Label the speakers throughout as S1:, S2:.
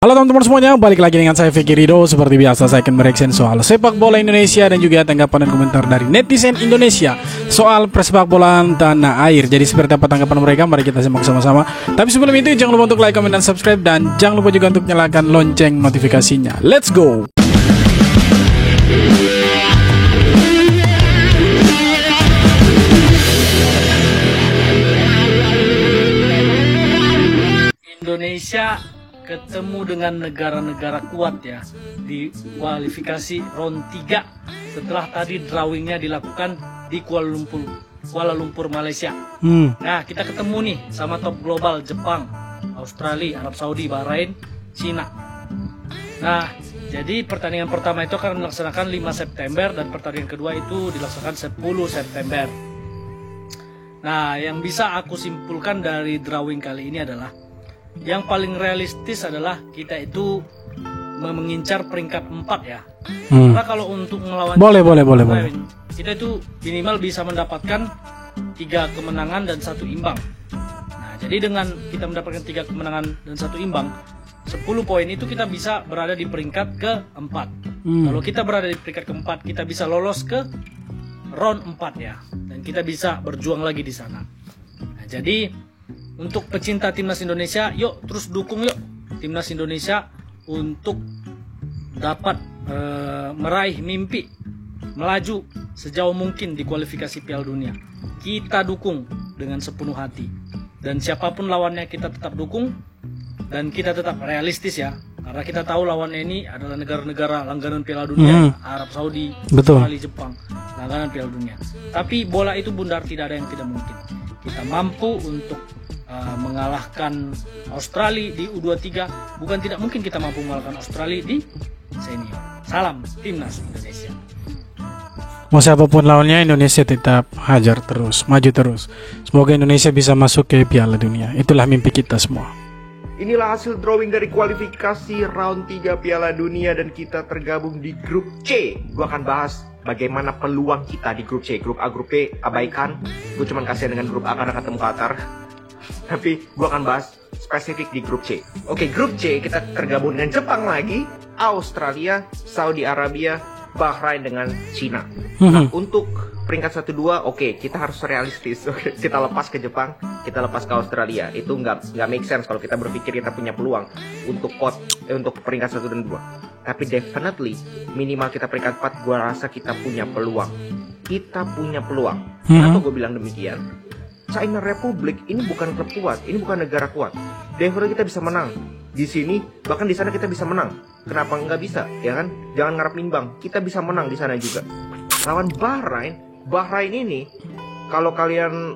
S1: Halo teman-teman semuanya, balik lagi dengan saya Vicky Rido. Seperti biasa saya akan mereaction soal sepak bola Indonesia dan juga tanggapan dan komentar dari netizen Indonesia soal persepak bolaan tanah air. Jadi seperti apa tanggapan mereka, mari kita simak sama-sama. Tapi sebelum itu jangan lupa untuk like, comment, dan subscribe. Dan jangan lupa juga untuk nyalakan lonceng notifikasinya. Let's go!
S2: Indonesia ketemu dengan negara-negara kuat ya di kualifikasi round 3 setelah tadi drawingnya dilakukan di Kuala Lumpur Malaysia. Nah, kita ketemu nih sama top global Jepang, Australia, Arab Saudi, Bahrain, Cina. Nah, jadi pertandingan pertama itu akan dilaksanakan 5 September dan pertandingan kedua itu dilaksanakan 10 September. Nah, yang bisa aku simpulkan dari drawing kali ini adalah yang paling realistis adalah kita itu mengincar peringkat 4 ya. Karena kalau untuk melawan
S1: boleh.
S2: kita itu minimal bisa mendapatkan 3 kemenangan dan 1 imbang. Nah, jadi dengan kita mendapatkan 3 kemenangan dan 1 imbang, 10 poin itu kita bisa berada di peringkat ke-4. Kalau kita berada di peringkat ke-4, kita bisa lolos ke round 4 ya. Dan kita bisa berjuang lagi di sana. Nah, jadi untuk pecinta timnas Indonesia, yuk terus dukung yuk timnas Indonesia untuk dapat meraih mimpi melaju sejauh mungkin di kualifikasi Piala Dunia. Kita dukung dengan sepenuh hati dan siapapun lawannya kita tetap dukung dan kita tetap realistis ya, karena kita tahu lawannya ini adalah negara-negara langganan Piala Dunia, Arab Saudi, Australia, Jepang, langganan Piala Dunia. Tapi bola itu bundar, tidak ada yang tidak mungkin. Kita mampu untuk mengalahkan Australia di U23, bukan tidak mungkin kita mampu mengalahkan Australia di senior. Salam timnas Indonesia.
S1: Mau siapapun lawannya, Indonesia tetap hajar terus, maju terus. Semoga Indonesia bisa masuk ke Piala Dunia. Itulah mimpi kita semua.
S3: Inilah hasil drawing dari kualifikasi round 3 Piala Dunia dan kita tergabung di grup C. Gua akan bahas bagaimana peluang kita di grup C. Grup A, grup B abaikan. Gue cuma kasihan dengan grup A karena ketemu Qatar. Tapi gue akan bahas spesifik di grup C. Oke, grup C kita tergabung dengan Jepang lagi, Australia, Saudi Arabia, Bahrain dengan Cina. Nah, untuk peringkat 1-2, oke, kita harus realistis. Oke, kita lepas ke Jepang, kita lepas ke Australia. Itu nggak make sense kalau kita berpikir kita punya peluang untuk untuk peringkat 1 dan 2. Tapi definitely minimal kita peringkat 4, gue rasa kita punya peluang. Kita punya peluang. Kenapa gue bilang demikian? China Republic ini bukan klub kuat, ini bukan negara kuat. Definitely kita bisa menang di sini, bahkan di sana kita bisa menang. Kenapa nggak bisa? Ya kan? Jangan ngarep imbang. Kita bisa menang di sana juga. Lawan Bahrain ini, kalau kalian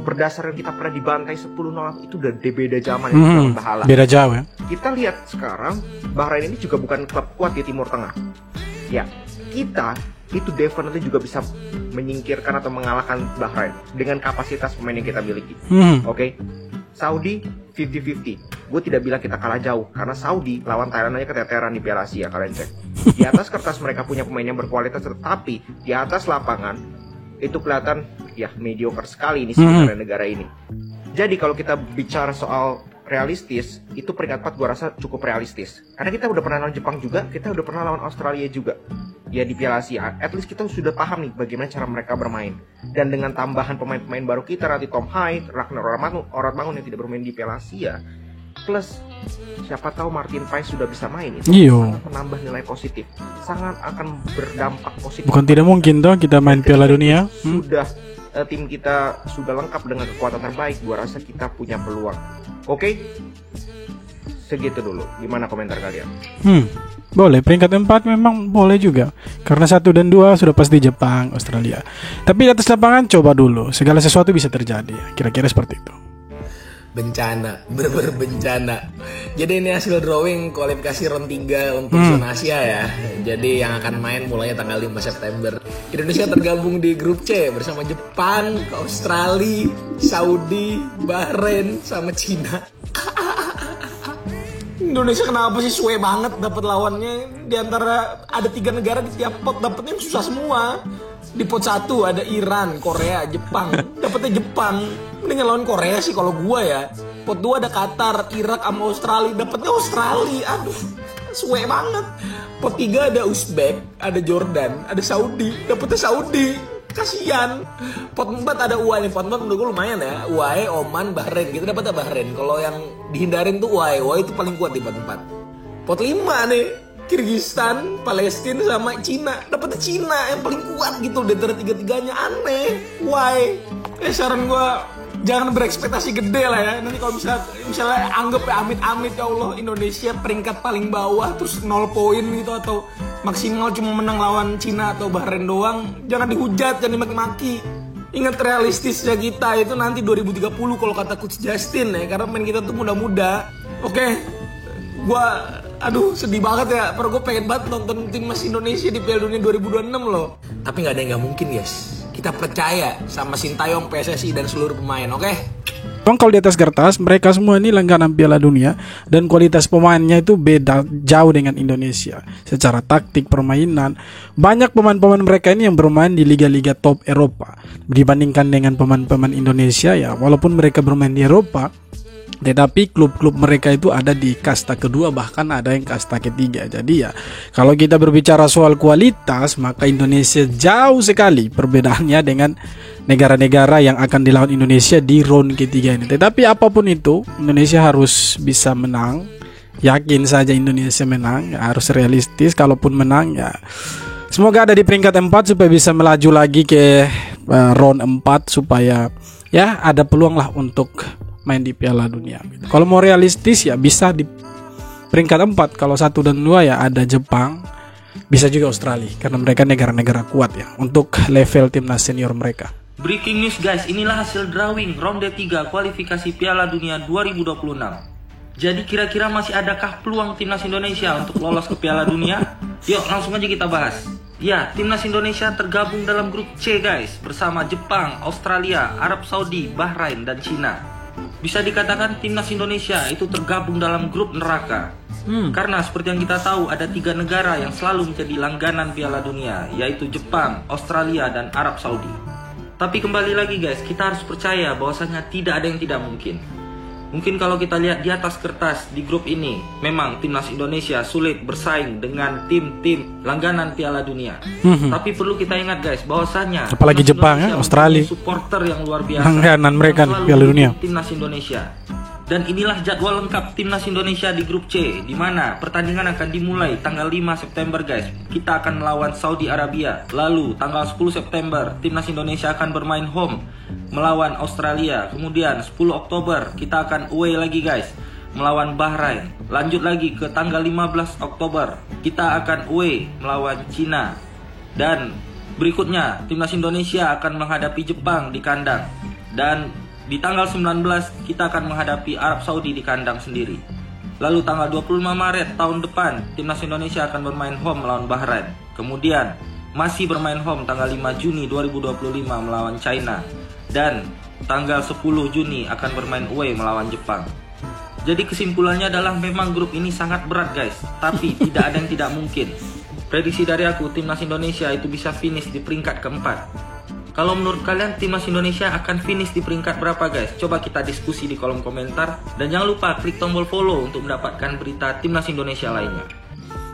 S3: berdasarkan kita pernah dibantai 10-0, itu udah beda zaman ya, bahala.
S1: Beda jauh ya.
S3: Kita lihat sekarang Bahrain ini juga bukan klub kuat di Timur Tengah. Ya, kita itu definitely juga bisa menyingkirkan atau mengalahkan Bahrain dengan kapasitas pemain yang kita miliki. Oke. Saudi 50-50. Gue tidak bilang kita kalah jauh karena Saudi lawan Thailand aja keteteran di Piala Asia, kalian cek. Di atas kertas mereka punya pemain yang berkualitas, tetapi di atas lapangan itu kelihatan ya mediocre sekali ini sebenarnya negara ini. Jadi kalau kita bicara soal realistis, itu peringkat 4 gue rasa cukup realistis. Karena kita udah pernah lawan Jepang juga, kita udah pernah lawan Australia juga. Ya di Piala Asia, at least kita sudah paham nih bagaimana cara mereka bermain. Dan dengan tambahan pemain-pemain baru kita, nanti Tom Hyde, Ragnar Ortmangun yang tidak bermain di Piala Asia, plus siapa tahu Martin Paes sudah bisa main, itu sangat menambah nilai positif, sangat akan berdampak positif.
S1: Bukan tidak mungkin toh kita main Piala Dunia.
S3: Sudah tim kita sudah lengkap dengan kekuatan terbaik, gua rasa kita punya peluang. Oke? Segitu dulu. Gimana komentar kalian?
S1: Boleh, peringkat 4 memang boleh juga. Karena 1 dan 2 sudah pasti Jepang, Australia. Tapi di atas lapangan coba dulu. Segala sesuatu bisa terjadi. Kira-kira seperti itu.
S4: Bencana, bener-bener bencana. Jadi ini hasil drawing kualifikasi round 3 untuk zona Asia ya. Jadi yang akan main mulainya tanggal 5 September. Indonesia tergabung di grup C bersama Jepang, Australia, Saudi, Bahrain, sama Cina. Indonesia kenapa sih suwe banget dapat lawannya? Di antara ada 3 negara di tiap pot dapetnya susah semua. Di pot 1 ada Iran, Korea, Jepang. Dapetnya Jepang. Mendingan lawan Korea sih kalau gua ya. Pot 2 ada Qatar, Irak sama Australia. Dapetnya Australia. Aduh, suwe banget. Pot 3 ada Uzbek, ada Jordan, ada Saudi. Dapetnya Saudi. Kasian. Pot 4 ada UAE nih. Pot 4 menurut gue lumayan ya. UAE, Oman, Bahrain. Kita dapetnya Bahrain. Kalau yang dihindarin tuh UAE. UAE itu paling kuat di pot 4. Pot 5 nih. Kirgistan, Palestina sama Cina. Dapetnya Cina yang paling kuat gitu. Di antara tiga-tiganya aneh. UAE. Saran gue jangan berekspektasi gede lah ya. Nanti kalau misalnya anggap ya amit-amit ya Allah Indonesia peringkat paling bawah terus 0 poin gitu atau maksimal cuma menang lawan Cina atau Bahrain doang, jangan dihujat, jangan dimaki-maki. Ingat realistisnya kita itu nanti 2030 kalau kata Coach Justin ya, karena main kita tuh muda-muda. Oke, gua aduh sedih banget ya, karena gue pengen banget nonton timnas Indonesia di Piala Dunia 2026 loh. Tapi nggak ada yang nggak mungkin guys. Kita percaya sama Sintayong, PSSI dan seluruh pemain, oke?
S1: Memang kalau di atas kertas mereka semua ini langganan Piala Dunia dan kualitas pemainnya itu beda jauh dengan Indonesia. Secara taktik, permainan, banyak pemain-pemain mereka ini yang bermain di liga-liga top Eropa dibandingkan dengan pemain-pemain Indonesia ya. Walaupun mereka bermain di Eropa, tetapi klub-klub mereka itu ada di kasta kedua, bahkan ada yang kasta ketiga. Jadi ya kalau kita berbicara soal kualitas, maka Indonesia jauh sekali perbedaannya dengan negara-negara yang akan dilawan Indonesia di round ketiga ini. Tetapi apapun itu, Indonesia harus bisa menang. Yakin saja Indonesia menang, ya, harus realistis. Kalaupun menang ya semoga ada di peringkat 4 supaya bisa melaju lagi ke round 4 supaya ya ada peluang lah untuk main di Piala Dunia. Kalau mau realistis ya bisa di peringkat 4. Kalau 1 dan 2 ya ada Jepang, bisa juga Australia karena mereka negara-negara kuat ya untuk level timnas senior mereka.
S5: Breaking news guys, inilah hasil drawing ronde 3 kualifikasi Piala Dunia 2026. Jadi kira-kira masih adakah peluang timnas Indonesia untuk lolos ke Piala Dunia? Yuk langsung aja kita bahas. Ya, timnas Indonesia tergabung dalam grup C guys, bersama Jepang, Australia, Arab Saudi, Bahrain, dan Cina. Bisa dikatakan timnas Indonesia itu tergabung dalam grup neraka. Karena seperti yang kita tahu ada 3 negara yang selalu menjadi langganan Piala Dunia, yaitu Jepang, Australia, dan Arab Saudi. Tapi kembali lagi guys, kita harus percaya bahwasanya tidak ada yang tidak mungkin. Mungkin kalau kita lihat di atas kertas di grup ini, memang timnas Indonesia sulit bersaing dengan tim-tim langganan Piala Dunia. Tapi perlu kita ingat guys, bahwasanya
S1: apalagi Jepang ya, Australia,
S5: supporter yang luar biasa,
S1: langganan mereka Piala Dunia.
S5: Timnas Indonesia. Dan inilah jadwal lengkap timnas Indonesia di grup C, di mana pertandingan akan dimulai tanggal 5 September guys. Kita akan melawan Saudi Arabia. Lalu tanggal 10 September timnas Indonesia akan bermain home melawan Australia. Kemudian 10 Oktober kita akan away lagi guys, melawan Bahrain. Lanjut lagi ke tanggal 15 Oktober kita akan away melawan Cina. Dan berikutnya timnas Indonesia akan menghadapi Jepang di kandang. Dan di tanggal 19 kita akan menghadapi Arab Saudi di kandang sendiri. Lalu tanggal 25 Maret tahun depan timnas Indonesia akan bermain home melawan Bahrain. Kemudian masih bermain home tanggal 5 Juni 2025 melawan China. Dan tanggal 10 Juni akan bermain away melawan Jepang. Jadi kesimpulannya adalah memang grup ini sangat berat guys, tapi tidak ada yang tidak mungkin. Prediksi dari aku, timnas Indonesia itu bisa finish di peringkat keempat. Kalau menurut kalian timnas Indonesia akan finish di peringkat berapa guys? Coba kita diskusi di kolom komentar. Dan jangan lupa klik tombol follow untuk mendapatkan berita timnas Indonesia lainnya.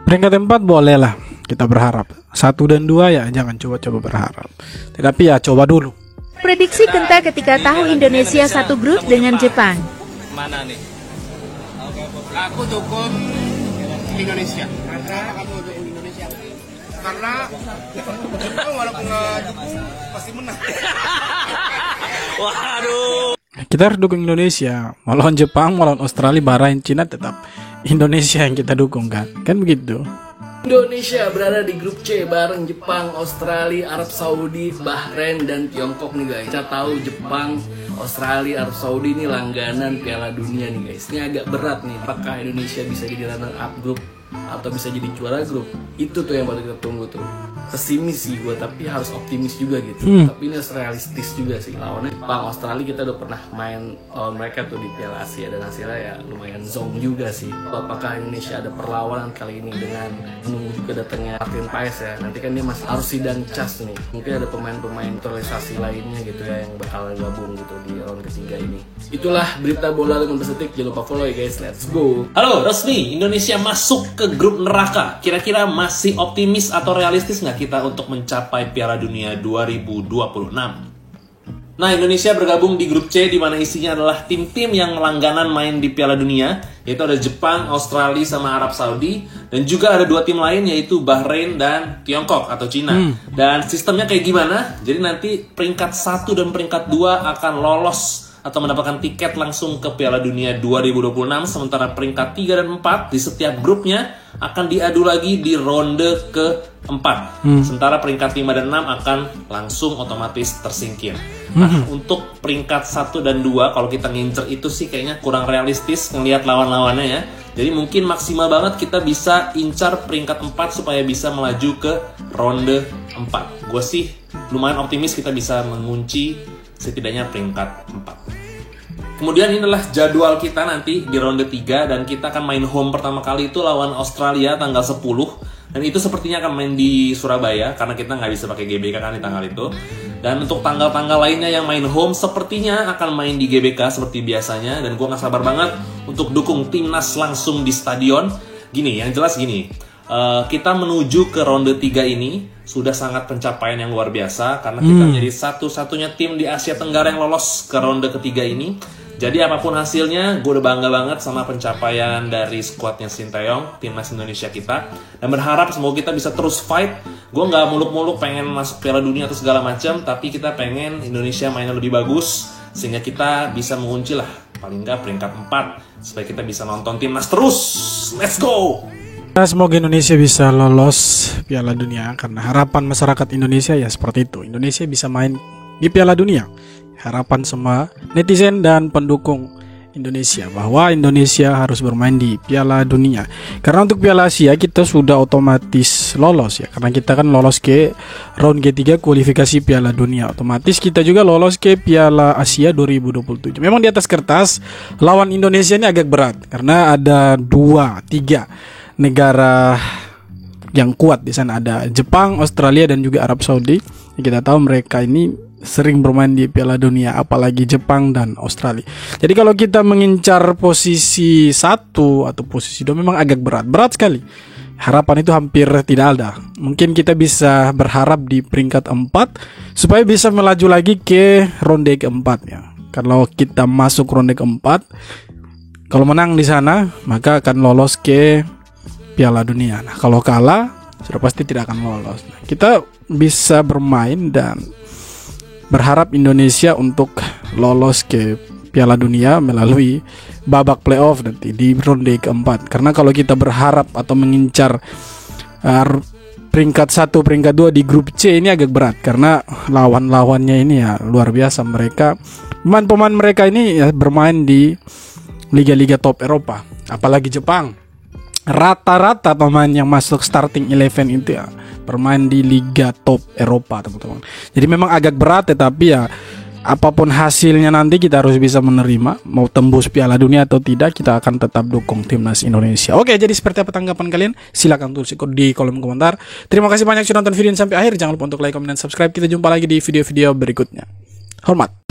S1: Peringkat 4 boleh lah kita berharap. 1 dan 2 ya jangan coba-coba berharap. Tetapi ya coba dulu.
S6: Prediksi Kenta ketika tahu Indonesia satu grup dengan Jepang.
S2: Mana nih?
S7: Aku dukung Indonesia. Karena Jepang walaupun nggak dukung pasti menang.
S2: Waduh.
S1: Kita harus dukung Indonesia. Melawan Jepang, melawan Australia, Bahrain, Cina, tetap Indonesia yang kita dukung kan begitu.
S4: Indonesia berada di grup C bareng Jepang, Australia, Arab Saudi, Bahrain, dan Tiongkok nih guys. Kita tahu Jepang, Australia, Arab Saudi ini langganan Piala Dunia nih guys. Ini agak berat nih, apakah Indonesia bisa jadi runner up grup atau bisa jadi juara grup. Itu tuh yang patut kita tunggu tuh. Pesimis sih gue, tapi harus optimis juga gitu. Tapi ini harus realistis juga sih. Lawannya Jepang, Australia kita udah pernah main lawan mereka tuh di Piala Asia, dan hasilnya ya lumayan zonk juga sih. Apakah Indonesia ada perlawanan kali ini dengan menunggu juga datangnya Martin Paes ya? Nanti kan dia masih harus sidang cas nih. Mungkin ada pemain-pemain naturalisasi lainnya gitu ya yang bakal gabung gitu di round ketiga ini. Itulah berita bola 15 detik. Jangan lupa follow ya guys. Let's go.
S8: Halo, resmi Indonesia masuk ke grup neraka. Kira-kira masih optimis atau realistis nggak kita untuk mencapai Piala Dunia 2026? Nah, Indonesia bergabung di grup C, di mana isinya adalah tim-tim yang langganan main di Piala Dunia, yaitu ada Jepang, Australia, sama Arab Saudi, dan juga ada 2 tim lain yaitu Bahrain dan Tiongkok atau Cina. Dan sistemnya kayak gimana? Jadi nanti peringkat 1 dan peringkat 2 akan lolos atau mendapatkan tiket langsung ke Piala Dunia 2026, sementara peringkat 3 dan 4 di setiap grupnya akan diadu lagi di ronde ke-4. Sementara peringkat 5 dan 6 akan langsung otomatis tersingkir. Nah, untuk peringkat 1 dan 2 kalau kita ngincer itu sih kayaknya kurang realistis ngelihat lawan-lawannya ya. Jadi mungkin maksimal banget kita bisa incar peringkat 4 supaya bisa melaju ke ronde 4. Gue sih lumayan optimis kita bisa mengunci setidaknya peringkat 4. Kemudian inilah jadwal kita nanti di ronde 3, dan kita akan main home pertama kali itu lawan Australia tanggal 10, dan itu sepertinya akan main di Surabaya karena kita nggak bisa pakai GBK kan di tanggal itu. Dan untuk tanggal-tanggal lainnya yang main home sepertinya akan main di GBK seperti biasanya, dan gue nggak sabar banget untuk dukung timnas langsung di stadion. Gini, yang jelas gini, kita menuju ke ronde 3 ini sudah sangat pencapaian yang luar biasa karena kita menjadi satu-satunya tim di Asia Tenggara yang lolos ke ronde ketiga ini. Jadi apapun hasilnya, gue udah bangga banget sama pencapaian dari skuadnya Sinteyong, timnas Indonesia kita, dan berharap semoga kita bisa terus fight. Gue nggak muluk-muluk pengen masuk Piala Dunia atau segala macam, tapi kita pengen Indonesia mainnya lebih bagus sehingga kita bisa mengunci lah paling nggak peringkat 4 supaya kita bisa nonton timnas terus. Let's go!
S1: Nah, semoga Indonesia bisa lolos Piala Dunia, karena harapan masyarakat Indonesia ya seperti itu. Indonesia bisa main di Piala Dunia. Harapan semua netizen dan pendukung Indonesia bahwa Indonesia harus bermain di Piala Dunia. Karena untuk Piala Asia kita sudah otomatis lolos ya, karena kita kan lolos ke round ketiga kualifikasi Piala Dunia. Otomatis kita juga lolos ke Piala Asia 2027. Memang di atas kertas lawan Indonesia ini agak berat karena ada 2-3 negara yang kuat di sana, ada Jepang, Australia, dan juga Arab Saudi. Kita tahu mereka ini sering bermain di Piala Dunia, apalagi Jepang dan Australia. Jadi kalau kita mengincar posisi 1 atau posisi 2 memang agak berat sekali. Harapan itu hampir tidak ada. Mungkin kita bisa berharap di peringkat 4 supaya bisa melaju lagi ke ronde keempat ya. Kalau kita masuk ronde keempat, kalau menang di sana maka akan lolos ke Piala Dunia. Nah, kalau kalah sudah pasti tidak akan lolos. Nah, kita bisa bermain dan berharap Indonesia untuk lolos ke Piala Dunia melalui babak playoff nanti di ronde keempat. Karena kalau kita berharap atau mengincar peringkat 1, peringkat 2 di grup C ini agak berat karena lawan-lawannya ini ya luar biasa. Mereka pemain-pemain mereka ini ya bermain di liga-liga top Eropa, apalagi Jepang. Rata-rata pemain yang masuk starting 11 itu ya bermain di liga top Eropa, teman-teman. Jadi memang agak berat, tetapi ya apapun hasilnya nanti kita harus bisa menerima. Mau tembus Piala Dunia atau tidak, kita akan tetap dukung timnas Indonesia. Oke, jadi seperti apa tanggapan kalian? Silakan tulis di kolom komentar. Terima kasih banyak sudah nonton video ini sampai akhir. Jangan lupa untuk like, comment, dan subscribe. Kita jumpa lagi di video-video berikutnya. Hormat.